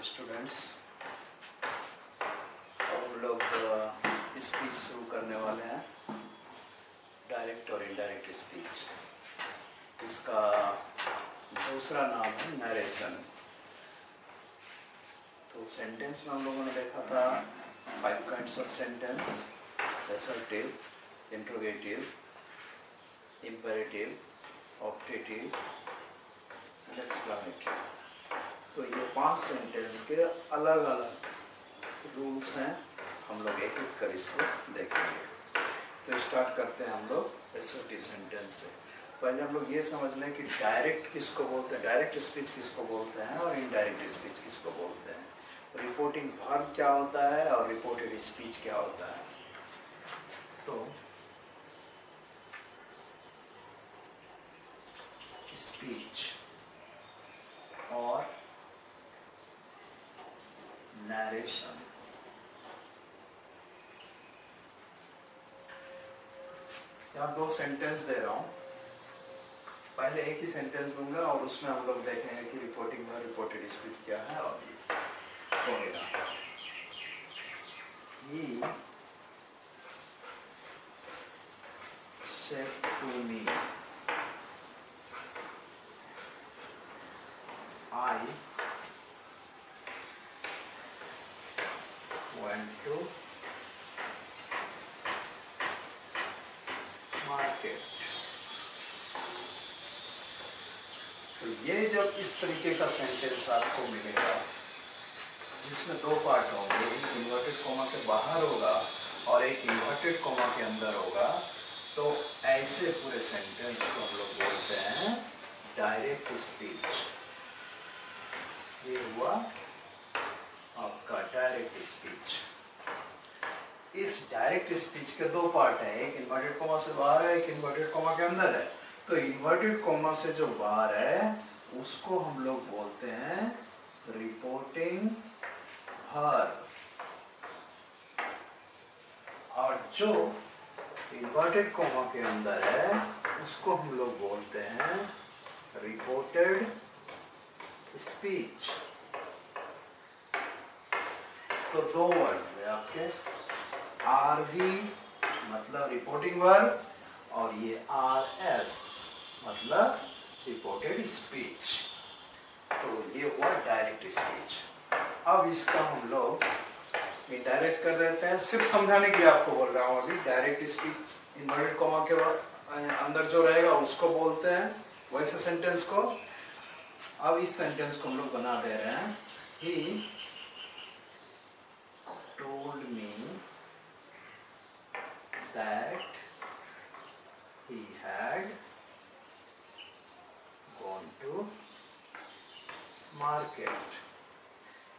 Students, हम लोग speech शुरू करने वाले हैं, डायरेक्ट और इनडायरेक्ट स्पीच। इसका दूसरा नाम है नरेशन। तो सेंटेंस में हम लोगों ने देखा था 5 kinds of sentence: assertive, interrogative, imperative, optative and exclamatory. तो ये 5 सेंटेंस के अलग अलग रूल्स हैं। हम लोग एक एक कर इसको देखेंगे। तो स्टार्ट करते हैं हम लोग असर्टिव सेंटेंस से। पहले हम लोग ये समझ लें कि डायरेक्ट किसको बोलते हैं, डायरेक्ट स्पीच किसको बोलते हैं और इनडायरेक्ट स्पीच किसको बोलते हैं। रिपोर्टिंग वर्ब क्या होता है और रिपोर्टेड स्पीच क्या होता है। तो स्पीच और नरेशन। यहाँ 2 सेंटेंस दे रहा हूँ। पहले एक ही सेंटेंस दूंगा और उसमें हम लोग देखेंगे कि रिपोर्टिंग और रिपोर्टेड स्पीच क्या है। और ये होगा He said to me, I went to market। तो ये जब इस तरीके का सेंटेंस आपको मिलेगा जिसमें 2 पार्ट होंगे, एक इन्वर्टेड कॉमा के बाहर होगा और एक इन्वर्टेड कॉमा के अंदर होगा, तो ऐसे पूरे सेंटेंस को हम लोग बोलते हैं डायरेक्ट स्पीच। ये हुआ आपका डायरेक्ट स्पीच। इस डायरेक्ट स्पीच के 2 पार्ट हैं, एक इन्वर्टेड कॉमा से बाहर है, एक इन्वर्टेड कॉमा के अंदर है। तो इन्वर्टेड कॉमा से जो बाहर है उसको हम लोग बोलते हैं रिपोर्टिंग वर्ब, और जो इन्वर्टेड कॉमा के अंदर है उसको हम लोग बोलते हैं रिपोर्टेड स्पीच। तो 2 वर्ड है आपके, आरवी मतलब रिपोर्टिंग वर्ब और ये आरएस मतलब रिपोर्टेड स्पीच। तो ये हुआ डायरेक्ट स्पीच। अब इसका हम लोग इनडायरेक्ट कर देते हैं। सिर्फ समझाने के लिए आपको बोल रहा हूँ। अभी डायरेक्ट स्पीच इन्वर्टेड कॉमा के अंदर जो रहेगा उसको बोलते हैं वैसे सेंटेंस को। अब इस सेंटेंस को हम लोग बना दे रहे हैं, ही told me that he had gone to market।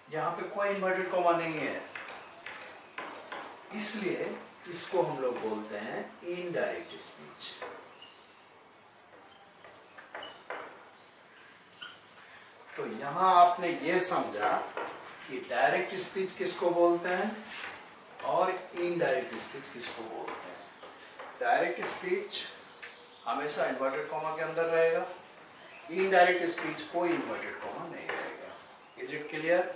यहाँ पे कोई इन्वर्टेड कॉमा नहीं है, इसलिए इसको हम लोग बोलते हैं इनडायरेक्ट स्पीच। तो यहाँ आपने ये समझा कि डायरेक्ट स्पीच किसको बोलते हैं और इनडायरेक्ट स्पीच किसको बोलते हैं। डायरेक्ट स्पीच हमेशा इन्वर्टेड कॉमा के अंदर रहेगा, इनडायरेक्ट स्पीच कोई इन्वर्टेड कॉमा नहीं रहेगा। Is it clear?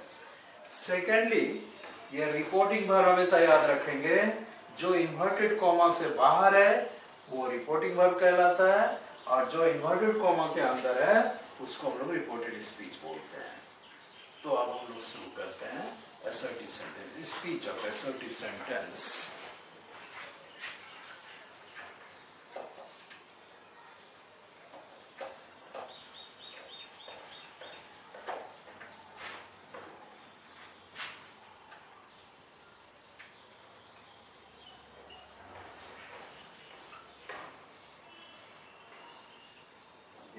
सेकेंडली, ये रिपोर्टिंग वर्ब हमेशा याद रखेंगे, जो इन्वर्टेड कॉमा से बाहर है वो रिपोर्टिंग वर्ब कहलाता है और जो इन्वर्टेड कॉमा के अंदर है उसको हम लोग रिपोर्टेड स्पीच बोलते हैं। तो अब हम लोग शुरू करते हैं assertive sentence, speech of assertive sentence.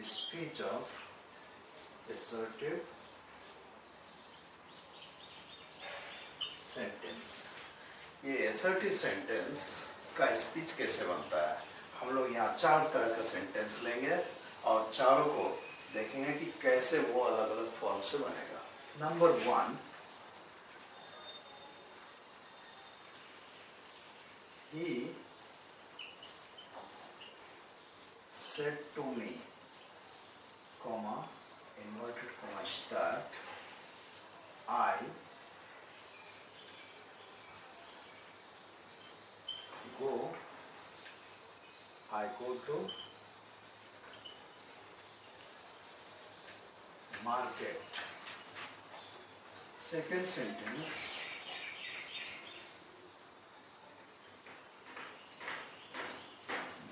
Speech of assertive sentence। ये assertive sentence का स्पीच कैसे बनता है, हम लोग यहाँ 4 तरह का सेंटेंस लेंगे और चारों को देखेंगे कि कैसे वो अलग अलग फॉर्म से बनेगा। Number 1, he said to me, comma, inverted comma start, I I go to market. Second sentence,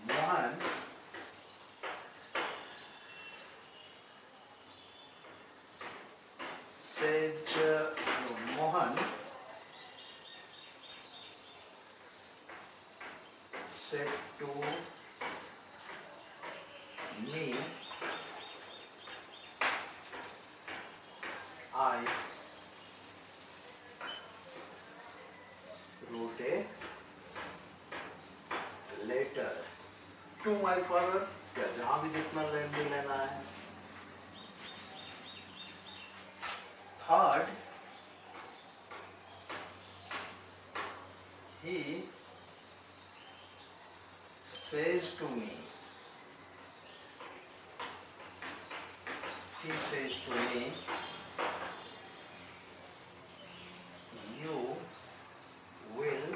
Mohan said, Mohan said to me, I wrote a letter to my father. क्या जहां भी जितना लेन लेना है. Third, he says to me, he says to me, you will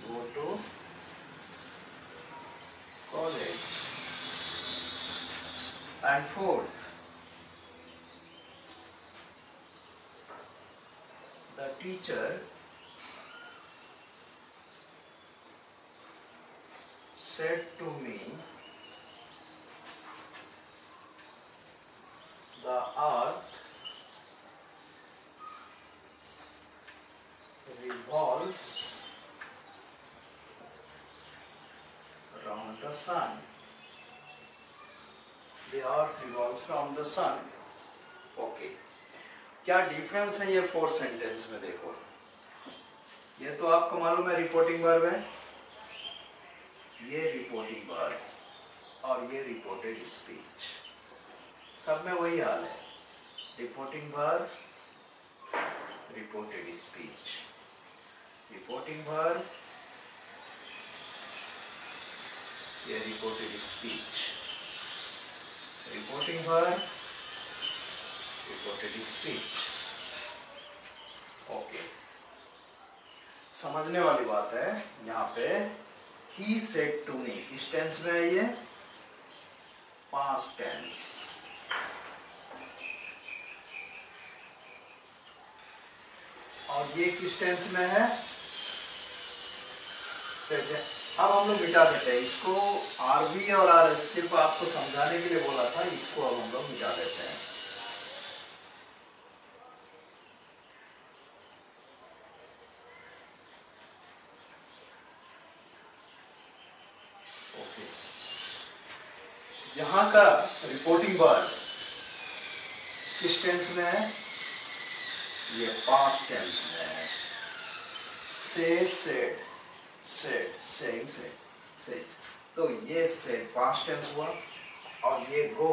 go to college. And fourth, the teacher said to me, the earth revolves around the sun. The earth revolves around the sun. Okay. क्या difference है ये 4 sentence में? देखो, ये तो आपको मालूम है रिपोर्टिंग वर्ब है, ये रिपोर्टिंग वर्ब और ये रिपोर्टेड स्पीच. सब में वही हाल है, reporting verb, reported speech. Reporting verb, ये reported speech. Reporting verb, reported speech. Okay, समझने वाली बात है. यहाँ पे he said to me, किस टेंस में है ये? Past tense. और ये किस टेंस में है? प्रेजेंट. अब हम लोग मिटा देते हैं इसको. आरबी और आरएस सिर्फ आपको समझाने के लिए बोला था, इसको अब हम लोग मिटा देते हैं. ओके, यहां का रिपोर्टिंग वर्ब किस टेंस में है? ये पास्ट टेंस में है. से, said, said, saying, said, says. तो ये सेड पास्ट टेंस हुआ और ये गो,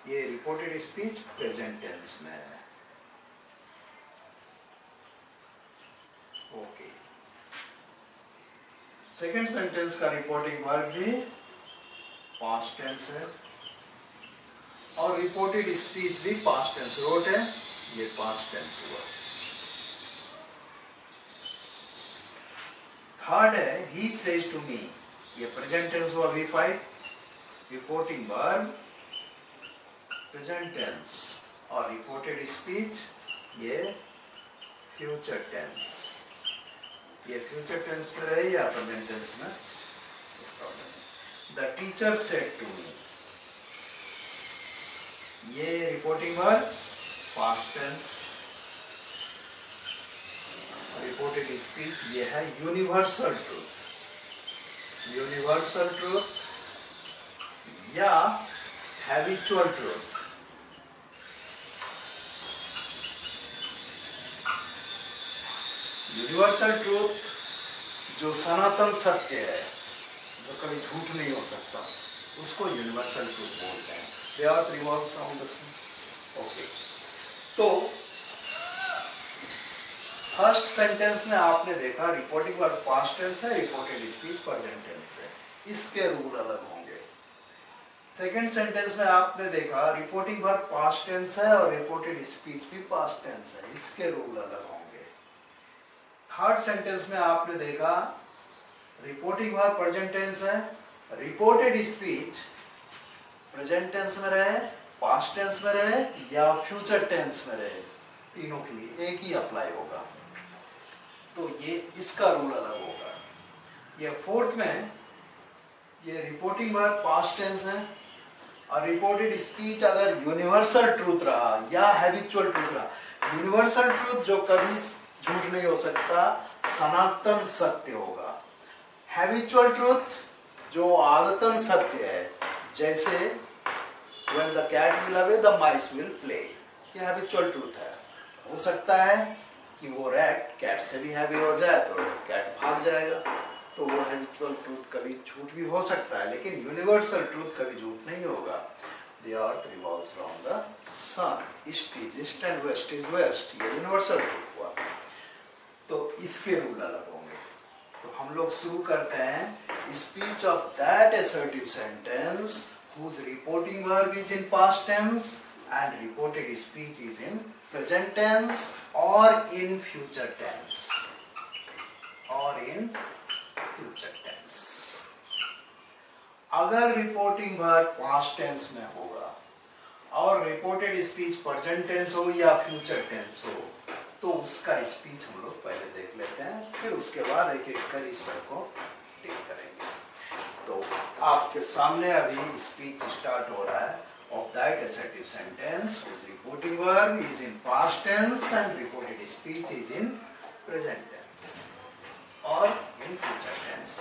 ये रिपोर्टेड स्पीच प्रेजेंट टेंस में है. ओके, सेकंड सेंटेंस का रिपोर्टिंग वर्ब भी पास्ट टेंस है और रिपोर्टेड स्पीच भी पास्ट टेंस. रोट है, ये पास्ट टेंस हुआ. थर्ड है he says to me, ये प्रेजेंट टेंस हुआ V5. Reporting verb present tense और रिपोर्टेड स्पीच ये फ्यूचर टेंस. ये फ्यूचर टेंस में रहे या प्रेजेंट टेंस में? The teacher said to me, ये reporting verb past tense. Reported speech ये है यूनिवर्सल ट्रूथ. यूनिवर्सल ट्रूथ या हैबिचुअल ट्रूथ. यूनिवर्सल ट्रूथ जो सनातन सत्य है, जो कभी झूठ नहीं हो सकता, उसको यूनिवर्सल ट्रूथ बोलते हैं. The earth revolves around the sun. Okay, तो फर्स्ट सेंटेंस में आपने देखा रिपोर्टिंग वर्ब पास्ट टेंस है, रिपोर्टेड स्पीच प्रेजेंट टेंस है. इसके रूल अलग होंगे. सेकंड सेंटेंस में आपने देखा रिपोर्टिंग वर्ब पास्ट टेंस है और रिपोर्टेड स्पीच भी पास्ट टेंस है. इसके रूल अलग होंगे. थर्ड सेंटेंस में आपने देखा रिपोर्टिंग वर्ब प्रेजेंट टेंस है, रिपोर्टेड स्पीच प्रेजेंट टेंस में रहे, पास्ट टेंस में रहे या फ्यूचर टेंस में रहे, तीनों के लिए एक ही अप्लाई होगा। तो ये इसका रूल अलग होगा। ये फोर्थ में ये रिपोर्टिंग वर्ब पास्ट टेंस है और रिपोर्टेड स्पीच अगर यूनिवर्सल ट्रूथ रहा या हैबिचुअल ट्रूथ रहा, यूनिवर्सल ट्रूथ जो कभी झूठ नहीं हो सकता, सनातन सत्य होगा। हैबिचुअल ट्रूथ जो आदतन सत्य है, जैसे when the cat will away the mice will play, ये हैबिचुअल ट्रूथ है। हो सकता है कि वो रैट कैट से भी हैवी हो जाए तो कैट भाग जाएगा, तो वो हैबिचुअल ट्रूथ कभी झूठ भी हो सकता है, लेकिन यूनिवर्सल ट्रूथ कभी झूठ नहीं होगा। The earth revolves around the sun, east is east and west is west, ये यूनिवर्सल ट्रूथ हुआ। तो इसके रूल अलग होंगे। तो हम लोग शुरू करते हैं speech of that assertive sentence whose reporting verb is in past tense and reported speech is in present tense or in future tense, or in future tense। अगर रिपोर्टिंग वर्ब पास्ट टेंस में होगा और reported speech present tense हो या future tense हो, तो उसका speech हम लोग पहले देख लेते हैं, फिर उसके बाद एक एक कर इस सब को डील करेंगे। तो आपके सामने अभी स्पीच स्टार्ट हो रहा है of that assertive sentence whose reporting verb is in past tense and reported speech is in present tense or in future tense।